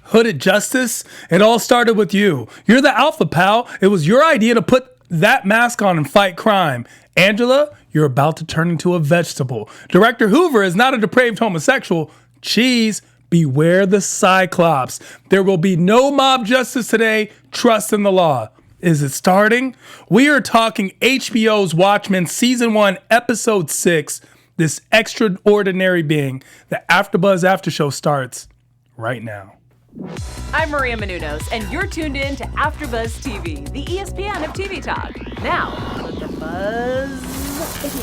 Hooded Justice, it all started with you. You're the alpha, pal. It was your idea to put that mask on and fight crime. Angela, you're about to turn into a vegetable. Director Hoover is not a depraved homosexual. Cheese, beware the Cyclops. There will be no mob justice today. Trust in the law. Is it starting? We are talking HBO's Watchmen Season 1, Episode 6. This extraordinary being. The AfterBuzz After Show starts right now. I'm Maria Menounos, and you're tuned in to AfterBuzz TV, the ESPN of TV talk. Now, let the buzz begin.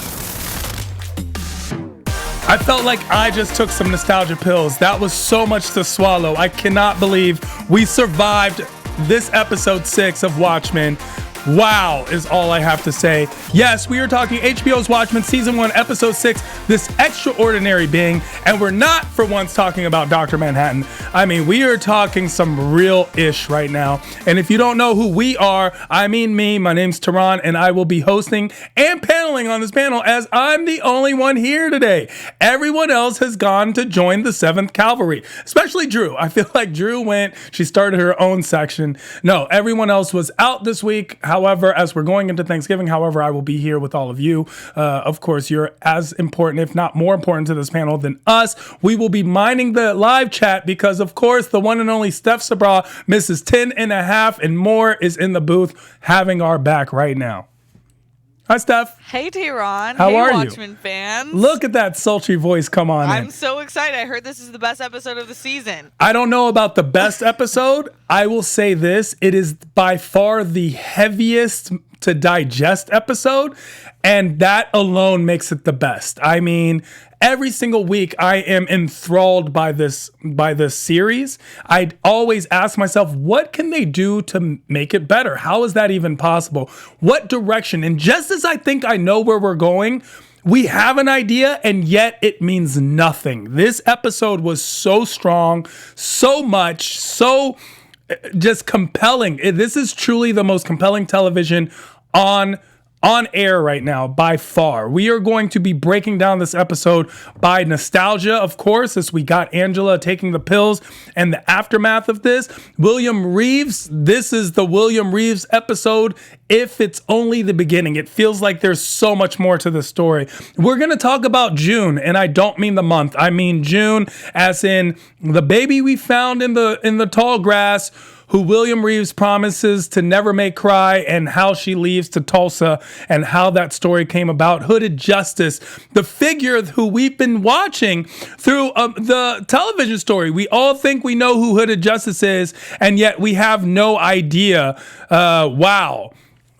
I felt like I just took some nostalgia pills. That was so much to swallow. I cannot believe we survived this episode 6 of Watchmen. Wow, is all I have to say. Yes, we are talking HBO's Watchmen Season 1, Episode 6, this extraordinary being, and we're not for once talking about Dr. Manhattan. I mean, we are talking some real-ish right now. And if you don't know who we are, I mean me. My name's Tehran, and I will be hosting and paneling on this panel as I'm the only one here today. Everyone else has gone to join the 7th Cavalry, especially Drew. I feel like Drew went, she started her own section. No, everyone else was out this week. However, as we're going into Thanksgiving, I will be here with all of you. Of course, you're as important, if not more important to this panel than us. We will be minding the live chat because, of course, the one and only Steph Sabra, Mrs. 10 and a half and more, is in the booth having our back right now. Hi, Steph. Hey, Tehran. How are you? Watchmen fans. Look at that sultry voice come on in. I'm so excited. I heard this is the best episode of the season. I don't know about the best episode. I will say this. It is by far the heaviest to digest episode, and that alone makes it the best. I mean, every single week I am enthralled by this series. I always ask myself, what can they do to make it better? How is that even possible? What direction? And just as I think I know where we're going, we have an idea, and yet it means nothing. This episode was so strong, so much, so just compelling. This is truly the most compelling television on air right now by far. We are going to be breaking down this episode by nostalgia, of course, as we got Angela taking the pills and the aftermath of this. William Reeves, this is the William Reeves episode. If it's only the beginning, it feels like there's so much more to the story. We're going to talk about June, and I don't mean the month. I mean June as in the baby we found in the tall grass, who William Reeves promises to never make cry, and how she leaves to Tulsa and how that story came about. Hooded Justice, the figure who we've been watching through the television story. We all think we know who Hooded Justice is, and yet we have no idea. Wow.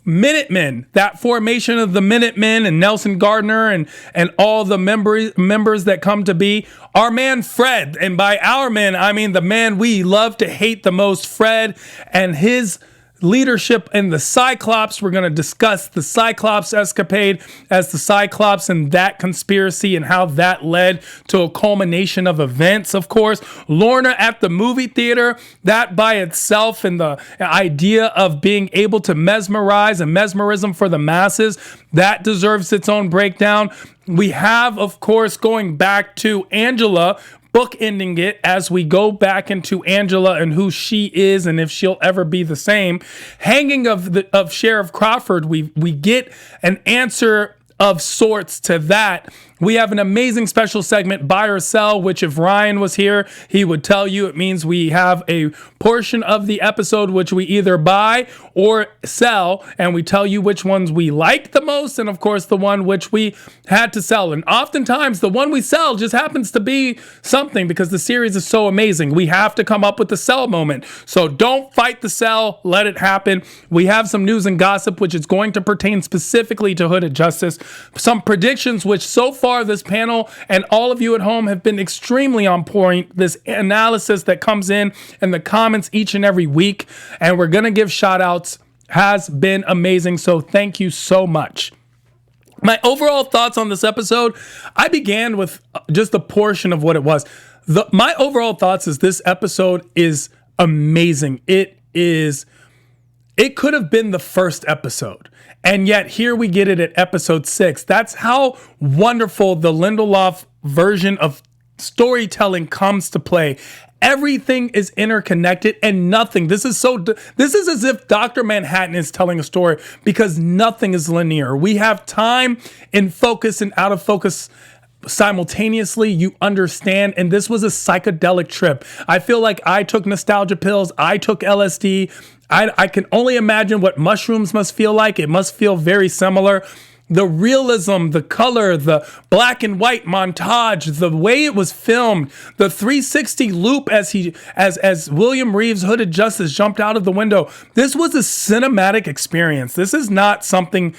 Minutemen, that formation of the Minutemen and Nelson Gardner and all the members that come to be. Our man Fred, and by our men, I mean the man we love to hate the most, Fred, and his leadership in the Cyclops. We're going to discuss the Cyclops escapade as the Cyclops and that conspiracy and how that led to a culmination of events, of course. Lorna at the movie theater, that by itself, and the idea of being able to mesmerize and mesmerism for the masses, that deserves its own breakdown. We have, of course, going back to Angela, bookending it as we go back into Angela and who she is and if she'll ever be the same. Hanging of Sheriff Crawford, we get an answer of sorts to that. We have an amazing special segment, Buy or Sell, which if Ryan was here, he would tell you it means we have a portion of the episode which we either buy or sell, and we tell you which ones we like the most, and of course the one which we had to sell. And oftentimes the one we sell just happens to be something because the series is so amazing. We have to come up with the sell moment. So don't fight the sell, let it happen. We have some news and gossip which is going to pertain specifically to Hooded Justice. Some predictions which so far this panel and all of you at home have been extremely on point. This analysis that comes in the comments each and every week, and we're going to give shout outs, has been amazing. So thank you so much. My overall thoughts on this episode, I began with just a portion of what it was. My overall thoughts is this episode is amazing. It could have been the first episode. And yet here we get it at episode 6. That's how wonderful the Lindelof version of storytelling comes to play. Everything is interconnected and nothing. This is as if Dr. Manhattan is telling a story because nothing is linear. We have time in focus and out of focus simultaneously. You understand. And this was a psychedelic trip. I feel like I took nostalgia pills. I took LSD. I can only imagine what mushrooms must feel like. It must feel very similar. The realism, the color, the black and white montage, the way it was filmed, the 360 loop as William Reeves' Hooded Justice jumped out of the window. This was a cinematic experience. This is not something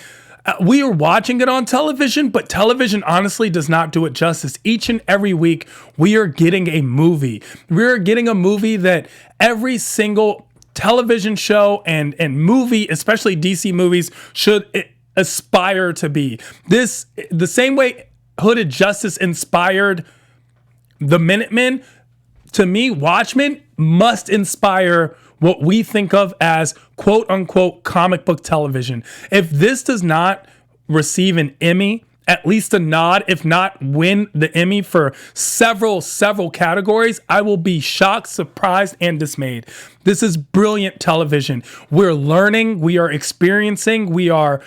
we are watching it on television, but television honestly does not do it justice. Each and every week, we are getting a movie. We are getting a movie that every single television show and movie, especially DC movies, should aspire to be. This, the same way Hooded Justice inspired the Minutemen, to me, Watchmen must inspire what we think of as quote unquote comic book television. If this does not receive an Emmy, at least a nod, if not win the Emmy for several categories, I will be shocked, surprised, and dismayed. This is brilliant television. We're learning, we are experiencing, we are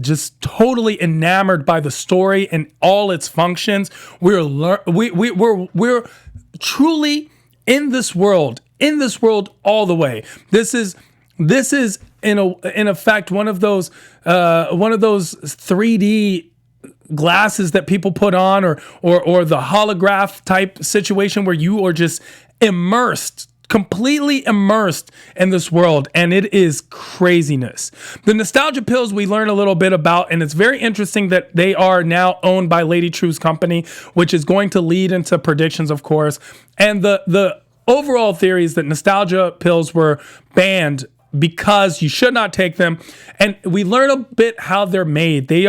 just totally enamored by the story and all its functions. We're truly in this world all the way. This is in effect one of those 3D glasses that people put on, or the holograph type situation where you are just completely immersed in this world, and it is craziness. The nostalgia pills we learn a little bit about, and it's very interesting that they are now owned by Lady True's company, which is going to lead into predictions, of course. And the overall theory is that nostalgia pills were banned because you should not take them. And we learn a bit how they're made. They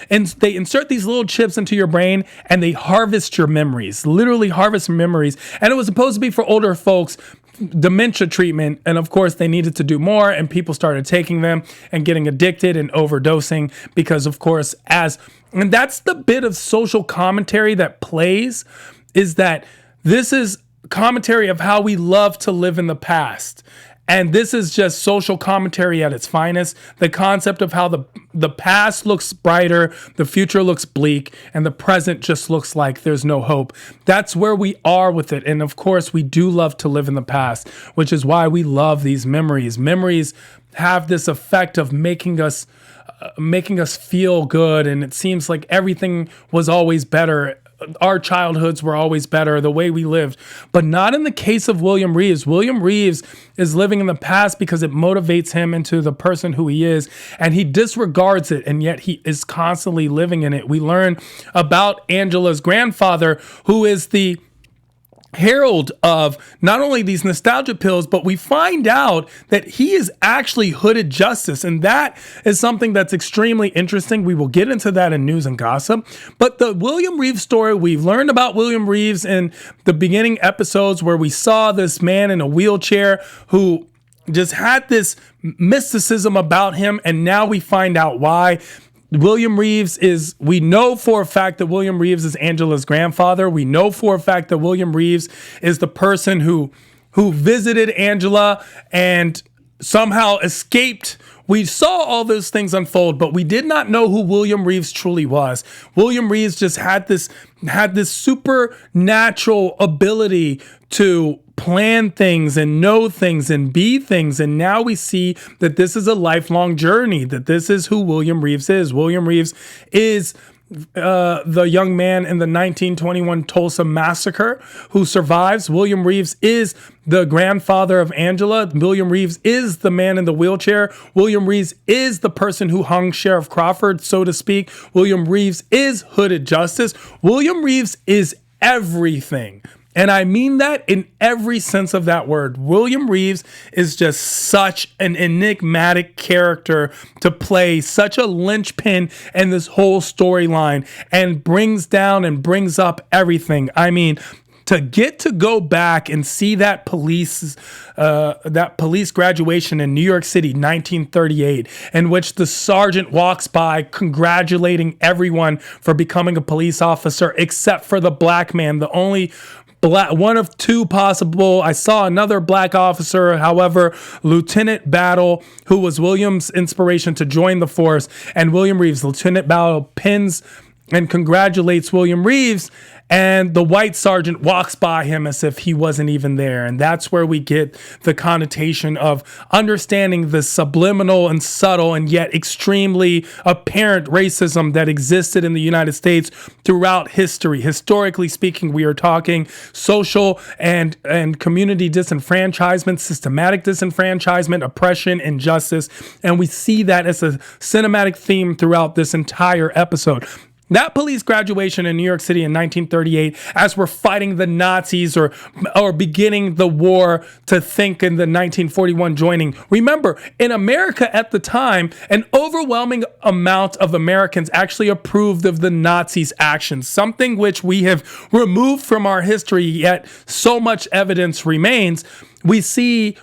insert these little chips into your brain and they harvest your memories, literally harvest memories. And it was supposed to be for older folks, dementia treatment. And of course they needed to do more, and people started taking them and getting addicted and overdosing because, of course, and that's the bit of social commentary that plays, is that this is commentary of how we love to live in the past. And this is just social commentary at its finest. The concept of how the past looks brighter, the future looks bleak, and the present just looks like there's no hope. That's where we are with it. And of course, we do love to live in the past, which is why we love these memories. Memories have this effect of making us feel good. And it seems like everything was always better. Our childhoods were always better, the way we lived, but not in the case of William Reeves. William Reeves is living in the past because it motivates him into the person who he is, and he disregards it, and yet he is constantly living in it. We learn about Angela's grandfather, who is the herald of not only these nostalgia pills, but we find out that he is actually Hooded Justice. And that is something that's extremely interesting. We will get into that in news and gossip. But the William Reeves story, we've learned about William Reeves in the beginning episodes where we saw this man in a wheelchair who just had this mysticism about him. And now we find out why. We know for a fact that William Reeves is Angela's grandfather. We know for a fact that William Reeves is the person who visited Angela and somehow escaped. We saw all those things unfold, but we did not know who William Reeves truly was. William Reeves just had this supernatural ability to plan things and know things and be things. And now we see that this is a lifelong journey, that this is who William Reeves is. William Reeves is the young man in the 1921 Tulsa massacre who survives. William Reeves is the grandfather of Angela. William Reeves is the man in the wheelchair. William Reeves is the person who hung Sheriff Crawford, so to speak. William Reeves is Hooded Justice. William Reeves is everything. And I mean that in every sense of that word. William Reeves is just such an enigmatic character to play, such a linchpin in this whole storyline, and brings down and brings up everything. I mean, to get to go back and see that police graduation in New York City, 1938, in which the sergeant walks by congratulating everyone for becoming a police officer, except for the black man, the only one of two possible. I saw another black officer, however, Lieutenant Battle, who was William's inspiration to join the force, and William Reeves. Lieutenant Battle pins and congratulates William Reeves, and the white sergeant walks by him as if he wasn't even there. And that's where we get the connotation of understanding the subliminal and subtle and yet extremely apparent racism that existed in the United States throughout history. Historically speaking, we are talking social and community disenfranchisement, systematic disenfranchisement, oppression, injustice. And we see that as a cinematic theme throughout this entire episode. That police graduation in New York City in 1938, as we're fighting the Nazis or beginning the war to think in the 1941 joining. Remember, in America at the time, an overwhelming amount of Americans actually approved of the Nazis' actions, something which we have removed from our history, yet so much evidence remains. We see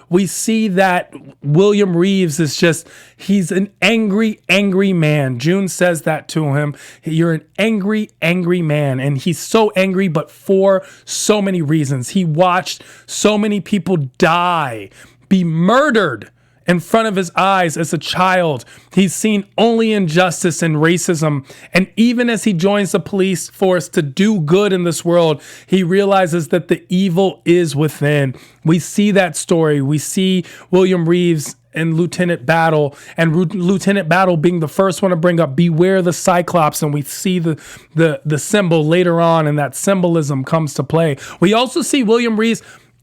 that William Reeves is he's an angry, angry man. June says that to him. You're an angry, angry man. And he's so angry, but for so many reasons. He watched so many people die, be murdered in front of his eyes as a child. He's seen only injustice and racism. And even as he joins the police force to do good in this world, he realizes that the evil is within. We see that story. We see William Reeves and Lieutenant Battle, and Lieutenant Battle being the first one to bring up beware the Cyclops, and we see the symbol later on, and that symbolism comes to play. We also see William Reeves.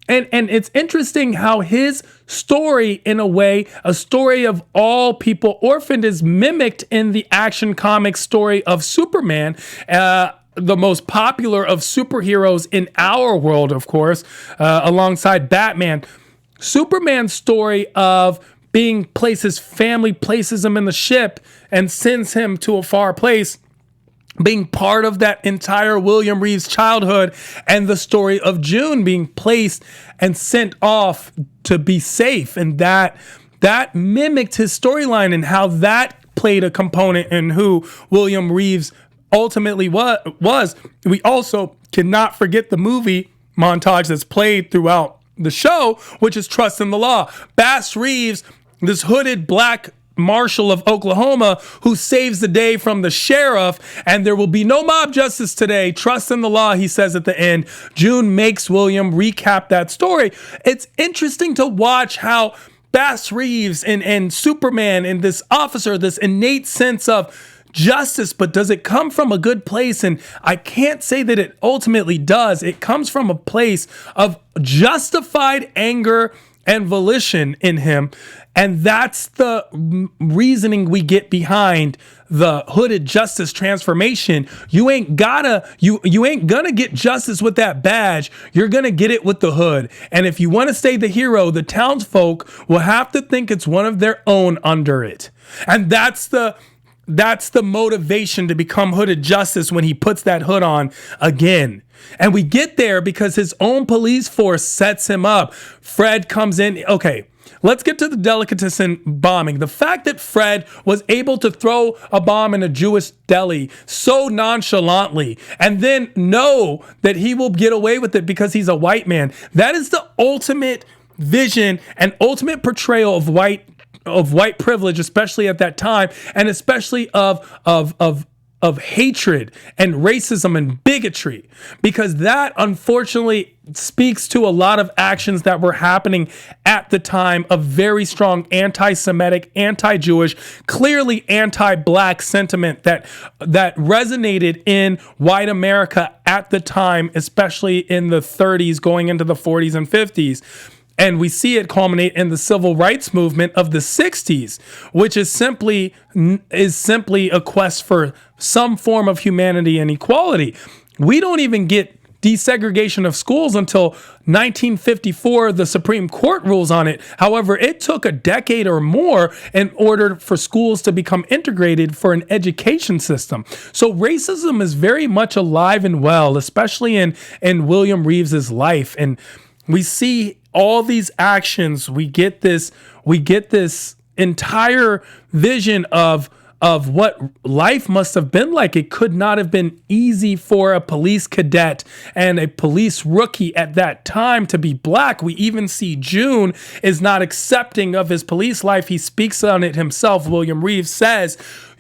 And it's interesting how his story, in a way, a story of all people orphaned, is mimicked in the Action Comics story of Superman, the most popular of superheroes in our world, of course, alongside Batman. Superman's story of being his family places him in the ship and sends him to a far place, being part of that entire William Reeves childhood, and the story of June being placed and sent off to be safe. And that mimicked his storyline and how that played a component in who William Reeves ultimately was. We also cannot forget the movie montage that's played throughout the show, which is Trust in the Law. Bass Reeves, this hooded black marshal of Oklahoma, who saves the day from the sheriff, and there will be no mob justice today. Trust in the law, he says at the end. June makes William recap that story. It's interesting to watch how Bass Reeves and Superman and this officer, this innate sense of justice, but does it come from a good place? And I can't say that it ultimately does. It comes from a place of justified anger and volition in him. And that's the reasoning we get behind the hooded justice transformation. You ain't gonna get justice with that badge. You're gonna get it with the hood. And if you want to stay the hero, the townsfolk will have to think it's one of their own under it. And that's the motivation to become hooded justice when he puts that hood on again. And we get there because his own police force sets him up. Fred comes in. Okay, let's get to the delicatessen bombing. The fact that Fred was able to throw a bomb in a Jewish deli so nonchalantly and then know that he will get away with it because he's a white man, that is the ultimate vision and ultimate portrayal of white privilege, especially at that time, and especially of hatred and racism and bigotry, because that unfortunately speaks to a lot of actions that were happening at the time of very strong anti-Semitic, anti-Jewish, clearly anti-black sentiment that resonated in white America at the time, especially in the 30s going into the 40s and 50s. And we see it culminate in the civil rights movement of the 60s, which is simply a quest for some form of humanity and equality. We don't even get desegregation of schools until 1954. The Supreme Court rules on it. However, it took a decade or more in order for schools to become integrated for an education system. So racism is very much alive and well, especially in William Reeves's life. And we see all these actions. We get this entire vision of what life must have been like. It could not have been easy for a police cadet and a police rookie at that time to be black. We even see June is not accepting of his police life. He speaks on it himself. William Reeves says,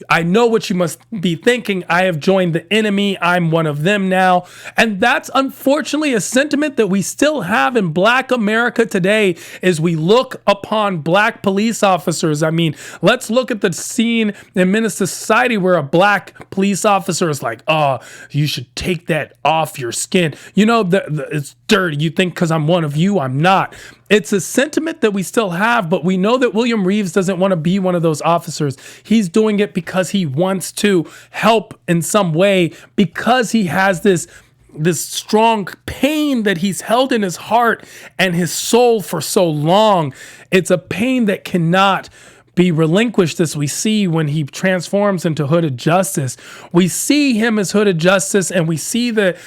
I know what you must be thinking. I have joined the enemy. I'm one of them now. And that's unfortunately a sentiment that we still have in Black America today as we look upon Black police officers. I mean, let's look at the scene in Menace to Society where a Black police officer is like, oh, you should take that off your skin. You know, it's dirty. You think because I'm one of you, I'm not. It's a sentiment that we still have, but we know that William Reeves doesn't want to be one of those officers. He's doing it because he wants to help in some way, because he has this strong pain that he's held in his heart and his soul for so long. It's a pain that cannot be relinquished, as we see when he transforms into Hooded Justice. We see him as Hooded Justice, and we see that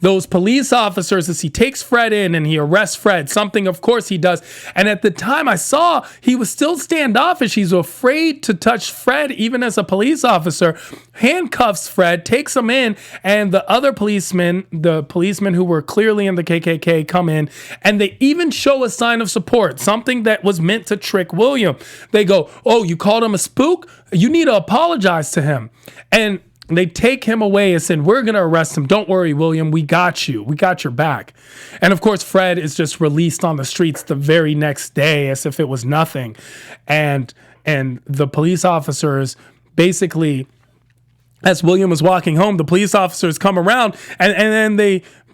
those police officers, as he takes Fred in and he arrests Fred, something of course he does. And at the time I saw, he was still standoffish. He's afraid to touch Fred, even as a police officer, handcuffs Fred, takes him in, and the other policemen, the policemen who were clearly in the KKK, come in, and they even show a sign of support, something that was meant to trick William. They go, oh, you called him a spook? You need to apologize to him. And they take him away and said, we're going to arrest him. Don't worry, William. We got you. We got your back. And of course, Fred is just released on the streets the very next day as if it was nothing. And the police officers basically, as William was walking home, the police officers come around and then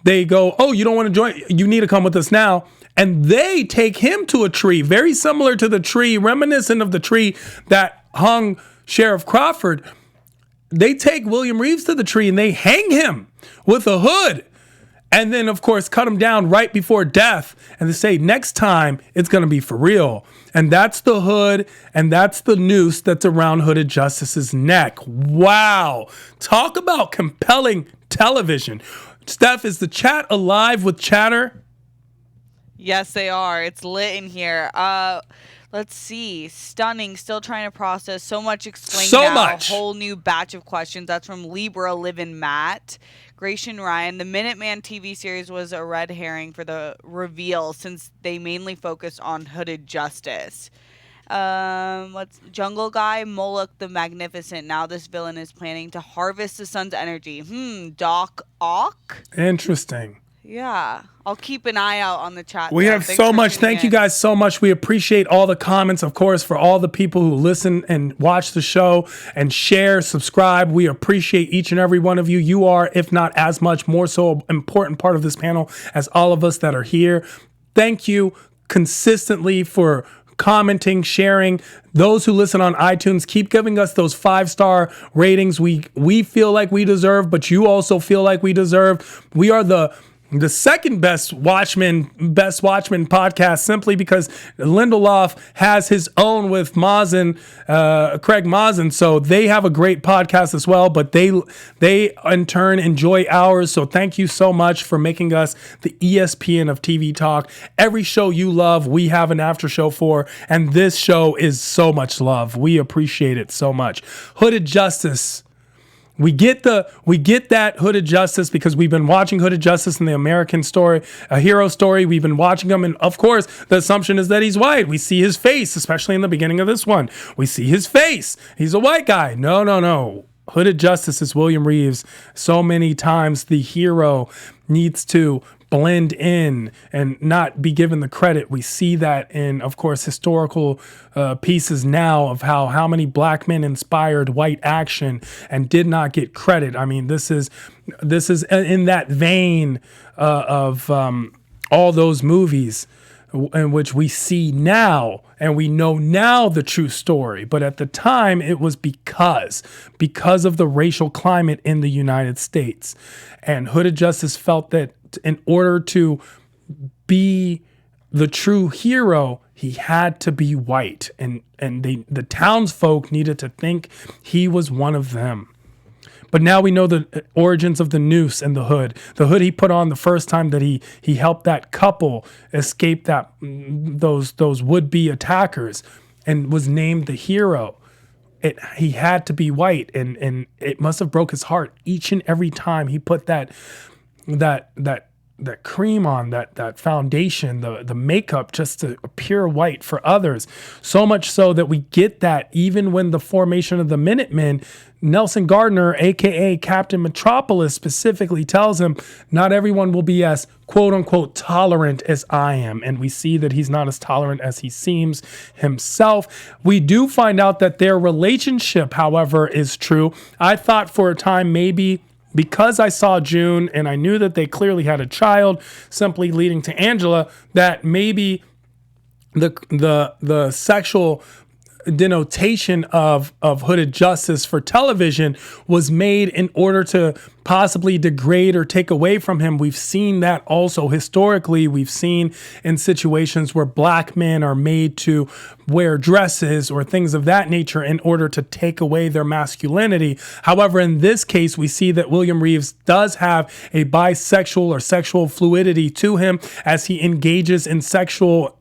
they go, oh, you don't want to join? You need to come with us now. And they take him to a tree, very similar to the tree, reminiscent of the tree that hung Sheriff Crawford. They take William Reeves to the tree and they hang him with a hood. And then, of course, cut him down right before death. And they say, next time, it's going to be for real. And that's the hood, and that's the noose that's around Hooded Justice's neck. Wow. Talk about compelling television. Steph, is the chat alive with chatter? Yes, they are. It's lit in here. Let's see. Stunning. Still trying to process. So much explained so now. Much. A whole new batch of questions. That's from Libra Livin' Matt. Gratian Ryan. The Minuteman TV series was a red herring for the reveal since they mainly focused on Hooded Justice. What's Jungle Guy? Moloch the Magnificent. Now this villain is planning to harvest the sun's energy. Doc Ock? Interesting. Yeah, I'll keep an eye out on the chat. We have so much. Thank you guys so much. We appreciate all the comments, of course, for all the people who listen and watch the show and share, subscribe. We appreciate each and every one of you. You are, if not as much, more so an important part of this panel as all of us that are here. Thank you consistently for commenting, sharing. Those who listen on iTunes, keep giving us those 5-star ratings we feel like we deserve, but you also feel like we deserve. We are the second best Watchmen podcast, simply because Lindelof has his own with Craig Mazin. So they have a great podcast as well, but they in turn enjoy ours. So thank you so much for making us the ESPN of TV talk. Every show you love, we have an after show for, and this show is so much love. We appreciate it so much. Hooded Justice. We get that Hooded Justice because we've been watching Hooded Justice in the American story, a hero story. We've been watching him, and of course, the assumption is that he's white. We see his face, especially in the beginning of this one. We see his face. He's a white guy. No. Hooded Justice is William Reeves. So many times the hero needs to blend in and not be given the credit. We see that in, of course, historical pieces now of how many black men inspired white action and did not get credit. I mean, this is in that vein of all those movies. in which we see now, and we know now the true story. But at the time, it was because of the racial climate in the United States. And Hooded Justice felt that in order to be the true hero, he had to be white. And the townsfolk needed to think he was one of them. But now we know the origins of the noose and the hood. The hood he put on the first time that he helped that couple escape those would-be attackers and was named the hero. He had to be white, and it must have broke his heart each and every time he put that cream on, that foundation, the makeup, just to appear white for others. So much so that we get that even when the formation of the Minutemen, Nelson Gardner, aka Captain Metropolis, specifically tells him, not everyone will be as quote unquote tolerant as I am. And we see that he's not as tolerant as he seems himself. We do find out that their relationship, however, is true. I thought for a time maybe, because I saw June and I knew that they clearly had a child, simply leading to Angela, that maybe the sexual denotation of Hooded Justice for television was made in order to possibly degrade or take away from him. We've seen that also historically. We've seen in situations where black men are made to wear dresses or things of that nature in order to take away their masculinity. However, in this case, we see that William Reeves does have a bisexual or sexual fluidity to him as he engages in sexual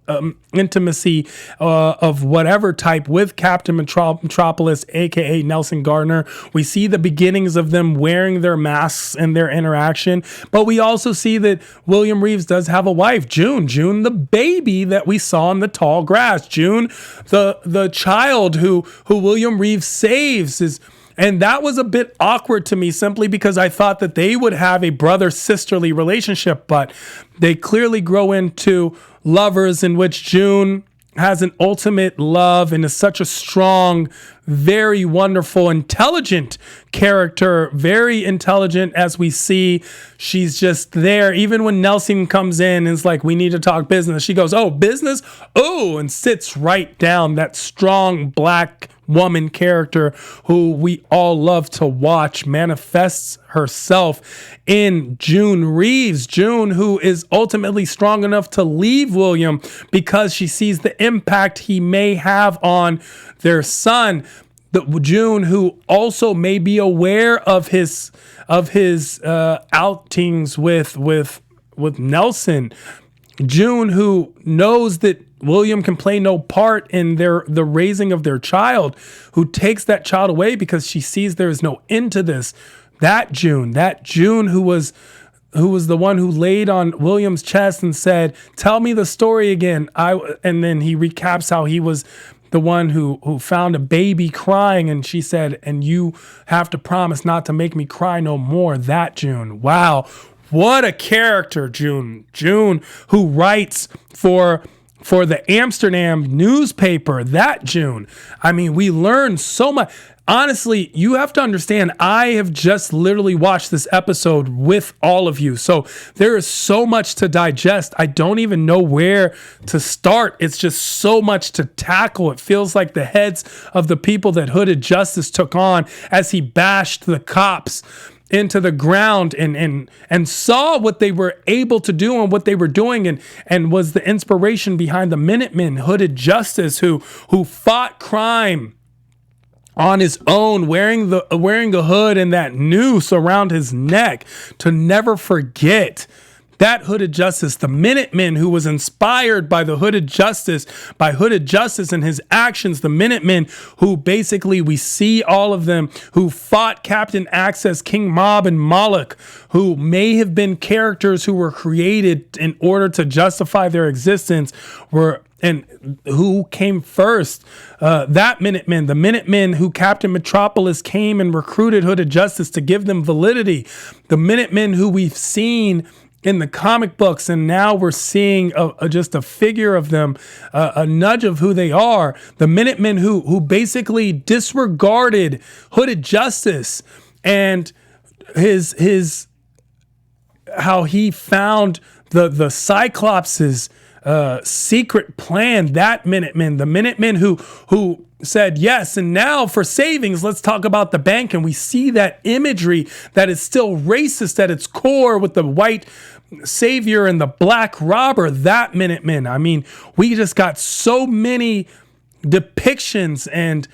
intimacy of whatever type with Captain Metropolis, aka Nelson Gardner. We see the beginnings of them wearing their masks in their interaction, but we also see that William Reeves does have a wife, June, the baby that we saw in the tall grass, June, the child who William Reeves saves and that was a bit awkward to me simply because I thought that they would have a brother-sisterly relationship, but they clearly grow into lovers in which June has an ultimate love and is such a strong, very wonderful, intelligent character, very intelligent as we see. She's just there. Even when Nelson comes in and is like, we need to talk business, she goes, oh, business? Oh, and sits right down. That strong black woman character who we all love to watch manifests herself in June Reeves. June, who is ultimately strong enough to leave William because she sees the impact he may have on their son. June, who also may be aware of his outings with Nelson. June, who knows that William can play no part in the raising of their child, who takes that child away because she sees there is no end to this. That June who was the one who laid on William's chest and said, "Tell me the story again." And then he recaps how he was the one who found a baby crying, and she said, "And you have to promise not to make me cry no more." That June. Wow. What a character, June. June, who writes for the Amsterdam newspaper, that June. I mean, we learn so much. Honestly, you have to understand, I have just literally watched this episode with all of you. So there is so much to digest. I don't even know where to start. It's just so much to tackle. It feels like the heads of the people that Hooded Justice took on as he bashed the cops into the ground and saw what they were able to do and what they were doing and was the inspiration behind the Minutemen, Hooded Justice, who fought crime on his own, wearing a hood and that noose around his neck to never forget. That Hooded Justice, the Minutemen, who was inspired by the Hooded Justice, by Hooded Justice and his actions, the Minutemen, who basically we see all of them, who fought Captain Access, King Mob, and Moloch, who may have been characters who were created in order to justify their existence, and who came first? That Minutemen, the Minutemen who Captain Metropolis came and recruited Hooded Justice to give them validity. The Minutemen who we've seen in the comic books, and now we're seeing just a figure of them, a nudge of who they are. The Minutemen who basically disregarded Hooded Justice and his how he found the Cyclopses secret plan, that Minutemen, the Minutemen who said yes, and now for savings, let's talk about the bank. And we see that imagery that is still racist at its core with the white savior and the black robber, that Minutemen. I mean, we just got so many depictions and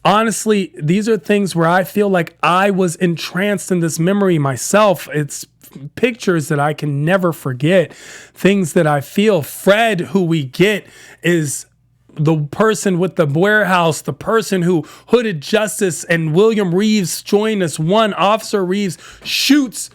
honestly, these are things where I feel like I was entranced in this memory myself. It's pictures that I can never forget, things that I feel. Fred, who we get, is the person with the warehouse, the person who hooded justice, and William Reeves joined us. One Officer Reeves shoots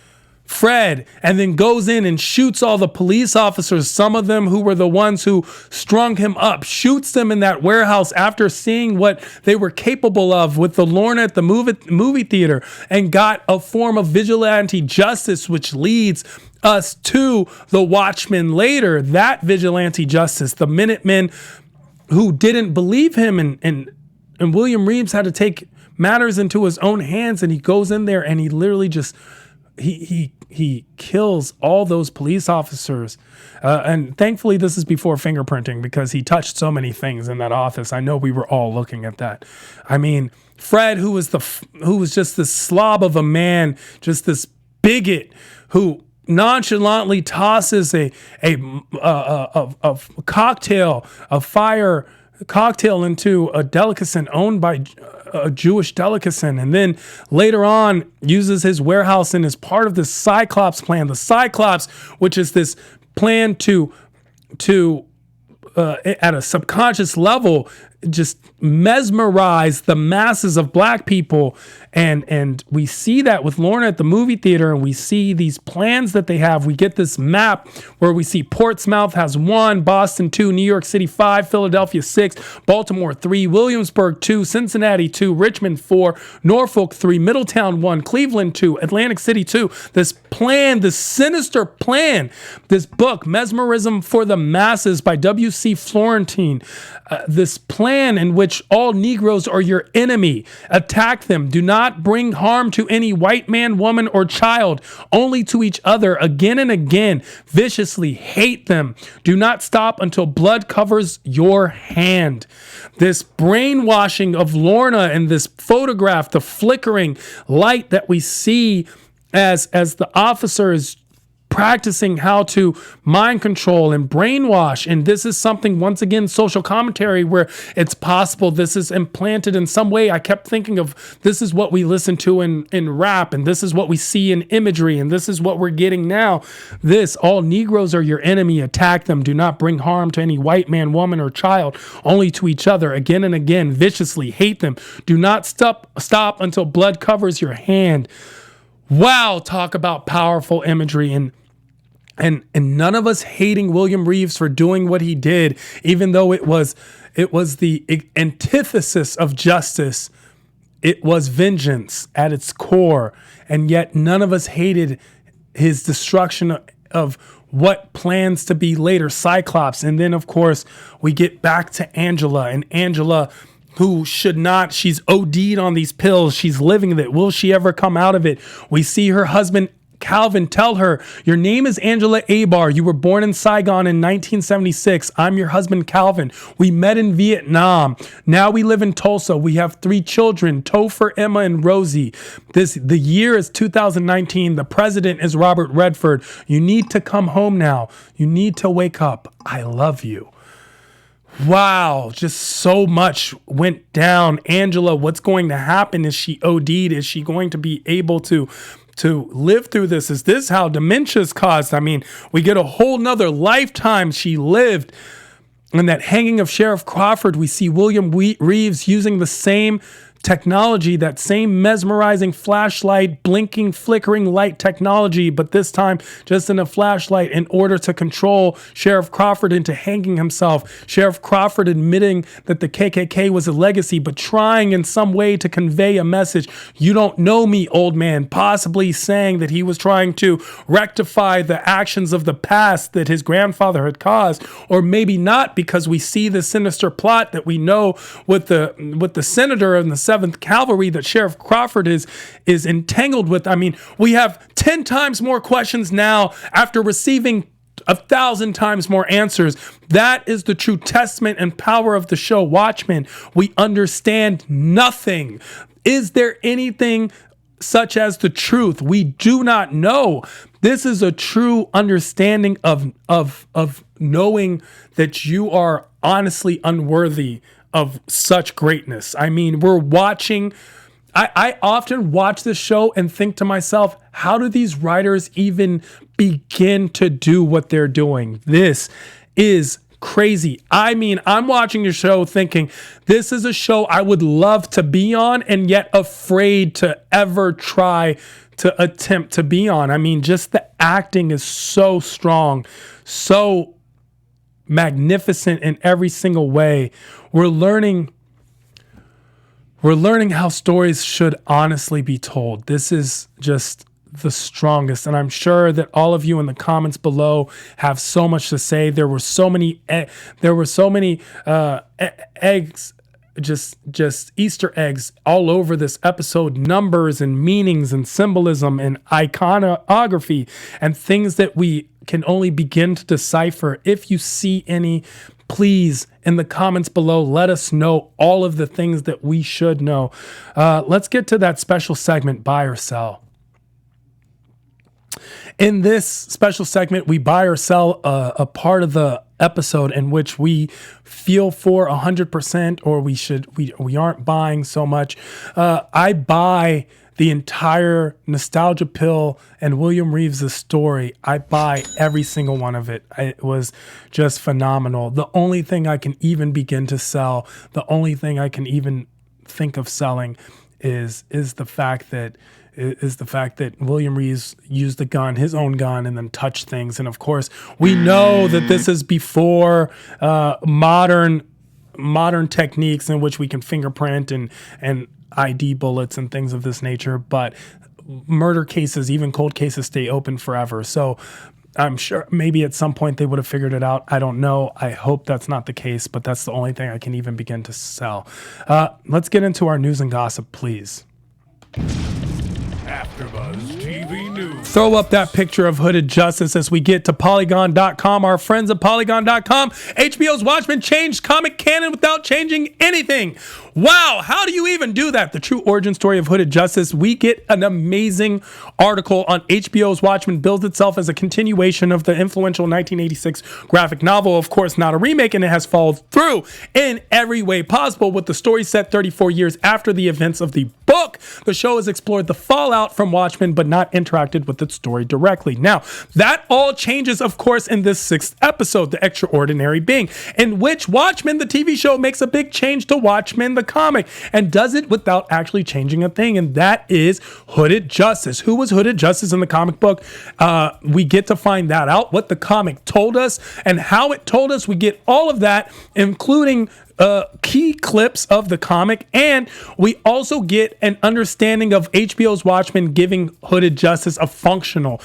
Fred and then goes in and shoots all the police officers, some of them who were the ones who strung him up, shoots them in that warehouse after seeing what they were capable of with the Lorna at the movie theater, and got a form of vigilante justice, which leads us to the Watchmen later. That vigilante justice, the Minutemen who didn't believe him, and William Reeves had to take matters into his own hands, and he goes in there and he literally just he kills all those police officers. And thankfully this is before fingerprinting, because he touched so many things in that office. I know we were all looking at that. I mean, Fred, who was just this slob of a man, just this bigot who nonchalantly tosses a cocktail, a fire cocktail into a delicacy owned by a Jewish delicacy, and then later on uses his warehouse and is part of the Cyclops plan. The Cyclops, which is this plan to at a subconscious level just mesmerize the masses of black people, and we see that with Lorna at the movie theater, and we see these plans that they have. We get this map where we see Portsmouth has 1, Boston 2, New York City 5, Philadelphia 6, Baltimore 3, Williamsburg 2, Cincinnati 2, Richmond 4, Norfolk 3, Middletown 1, Cleveland 2, Atlantic City 2. This plan, this sinister plan, this book, Mesmerism for the Masses by W.C. Florentine, this plan in which all Negroes are your enemy. Attack them. Do not bring harm to any white man, woman, or child, only to each other again and again. Viciously hate them. Do not stop until blood covers your hand. This brainwashing of Lorna and this photograph, the flickering light that we see as the officer is practicing how to mind control and brainwash. And this is something, once again, social commentary, where it's possible this is implanted in some way. I kept thinking of, this is what we listen to in rap, and this is what we see in imagery, and this is what we're getting now. This, all Negroes are your enemy. Attack them. Do not bring harm to any white man, woman, or child, only to each other again and again. Viciously hate them. Do not stop until blood covers your hand. Wow, talk about powerful imagery. And none of us hating William Reeves for doing what he did, even though it was the antithesis of justice. It was vengeance at its core. And yet none of us hated his destruction of what plans to be later Cyclops. And then, of course, we get back to Angela, and Angela, who should not, she's OD'd on these pills. She's living it. Will she ever come out of it? We see her husband Calvin tell her, your name is Angela Abar. You were born in Saigon in 1976. I'm your husband, Calvin. We met in Vietnam. Now we live in Tulsa. We have 3 children, Topher, Emma, and Rosie. The year is 2019. The president is Robert Redford. You need to come home now. You need to wake up. I love you. Wow, just so much went down. Angela, what's going to happen? Is she OD'd? Is she going to be able to live through this? Is this how dementia is caused? I mean, we get a whole nother lifetime she lived. In that hanging of Sheriff Crawford, we see William Reeves using the same technology, that same mesmerizing flashlight, blinking, flickering light technology, but this time just in a flashlight, in order to control Sheriff Crawford into hanging himself. Sheriff Crawford admitting that the KKK was a legacy, but trying in some way to convey a message. You don't know me, old man, possibly saying that he was trying to rectify the actions of the past that his grandfather had caused, or maybe not, because we see the sinister plot that we know with the senator and the 7th Cavalry that Sheriff Crawford is entangled with. I mean, we have 10 times more questions now after receiving 1,000 times more answers. That is the true testament and power of the show Watchmen. We understand nothing. Is there anything such as the truth? We do not know. This is a true understanding of knowing that you are honestly unworthy of such greatness. I mean, we're watching. I often watch this show and think to myself, how do these writers even begin to do what they're doing? This is crazy. I mean, I'm watching the show thinking this is a show I would love to be on and yet afraid to ever try to attempt to be on. I mean, just the acting is so strong, so magnificent in every single way. We're learning how stories should honestly be told. This is just the strongest. And I'm sure that all of you in the comments below have so much to say. There were so many eggs, just Easter eggs all over this episode, numbers and meanings and symbolism and iconography and things that we can only begin to decipher. If you see any, please, in the comments below, let us know all of the things that we should know. Let's get to that special segment, buy or sell. In this special segment, we buy or sell a part of the episode in which we feel for 100%, or we aren't buying so much. I buy the entire nostalgia pill and William Reeves' story. I buy every single one of it. It was just phenomenal. The only thing I can even begin to sell, the only thing I can even think of selling is the fact that William Reeves used the gun, his own gun, and then touched things. And of course, we know that this is before modern techniques in which we can fingerprint and ID bullets and things of this nature. But murder cases, even cold cases, stay open forever. So I'm sure maybe at some point they would have figured it out. I don't know. I hope that's not the case, but that's the only thing I can even begin to sell. Let's get into our news and gossip, please. AfterBuzz TV News. Throw up that picture of Hooded Justice as we get to Polygon.com. Our friends at Polygon.com. HBO's Watchmen changed comic canon without changing anything. Wow, how do you even do that? The true origin story of Hooded Justice. We get an amazing article on HBO's Watchmen builds itself as a continuation of the influential 1986 graphic novel. Of course, not a remake, and it has followed through in every way possible with the story set 34 years after the events of the book. The show has explored the fallout from Watchmen, but not interacted with its story directly. Now, that all changes, of course, in this 6th episode, The Extraordinary Being, in which Watchmen, the TV show, makes a big change to Watchmen, the comic, and does it without actually changing a thing, and that is Hooded Justice. Who was Hooded Justice in the comic book? We get to find that out, what the comic told us and how it told us. We get all of that, including key clips of the comic, and we also get an understanding of HBO's Watchmen giving Hooded Justice a functional,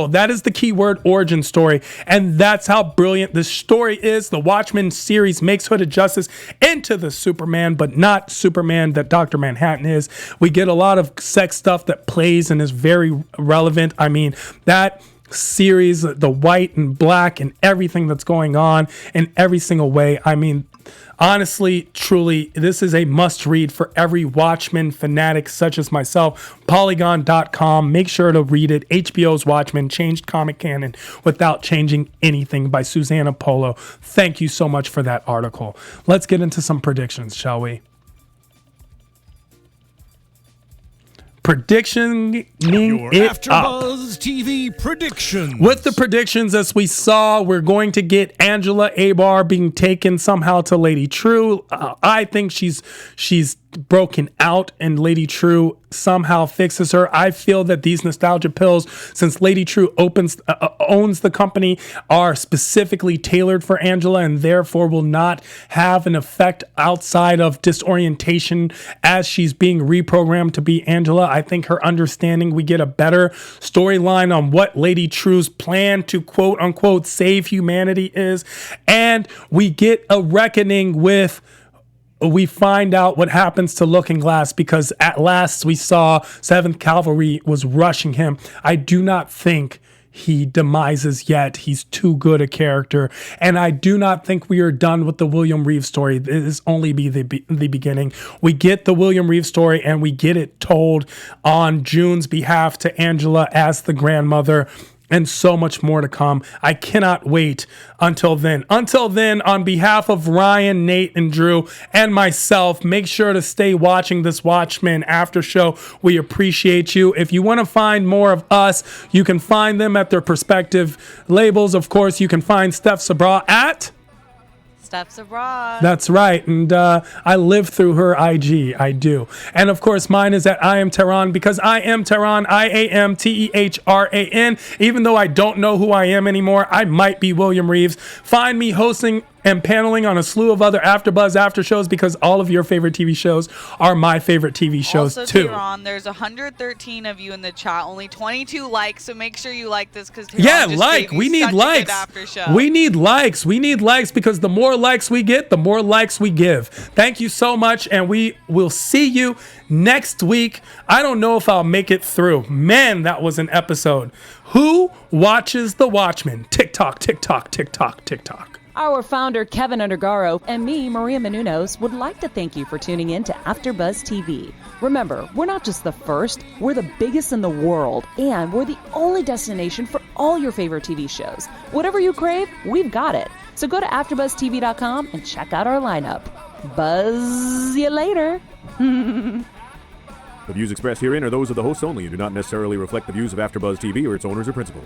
that is the key word, origin story, and that's how brilliant this story is. The Watchmen series makes Hooded Justice into the Superman, but not Superman that Dr. Manhattan is. We get a lot of sex stuff that plays and is very relevant. I mean, that series, the white and black and everything that's going on in every single way. I mean, honestly, truly, this is a must read for every Watchmen fanatic such as myself. Polygon.com. Make sure to read it. HBO's Watchmen changed comic canon without changing anything, by Susanna Polo. Thank you so much for that article. Let's get into some predictions, shall we? Predictioning Your it AfterBuzz up. TV predictions. With the predictions, as we saw, we're going to get Angela Abar being taken somehow to Lady True. I think she's broken out and Lady True somehow fixes her. I feel that these nostalgia pills, since Lady True owns the company, are specifically tailored for Angela and therefore will not have an effect outside of disorientation as she's being reprogrammed to be Angela. I think her understanding, we get a better storyline on what Lady True's plan to quote unquote save humanity is, and we get a reckoning with, we find out what happens to Looking Glass, because at last we saw 7th Cavalry was rushing him. I do not think he demises yet. He's too good a character. And I do not think we are done with the William Reeves story. This only be the beginning. We get the William Reeves story, and we get it told on June's behalf to Angela as the grandmother, and so much more to come. I cannot wait until then. Until then, on behalf of Ryan, Nate, and Drew, and myself, make sure to stay watching this Watchmen after show. We appreciate you. If you want to find more of us, you can find them at their respective labels. Of course, you can find Steph Sabra at Steps Abroad. That's right. And I live through her IG. I do. And of course, mine is at I Am Tehran, because I am Tehran, IAMTEHRAN. Even though I don't know who I am anymore, I might be William Reeves. Find me hosting and paneling on a slew of other AfterBuzz after shows, because all of your favorite TV shows are my favorite TV shows also, too. Tehran, there's 113 of you in the chat, only 22 likes, so make sure you like this, because we need likes. We need likes. We need likes, because the more likes we get, the more likes we give. Thank you so much, and we will see you next week. I don't know if I'll make it through. Man, that was an episode. Who watches The Watchmen? TikTok, TikTok, TikTok, TikTok. Our founder, Keven Undergaro, and me, Maria Menounos, would like to thank you for tuning in to AfterBuzz TV. Remember, we're not just the first, we're the biggest in the world, and we're the only destination for all your favorite TV shows. Whatever you crave, we've got it. So go to AfterBuzzTV.com and check out our lineup. Buzz you later. The views expressed herein are those of the hosts only and do not necessarily reflect the views of AfterBuzz TV or its owners or principals.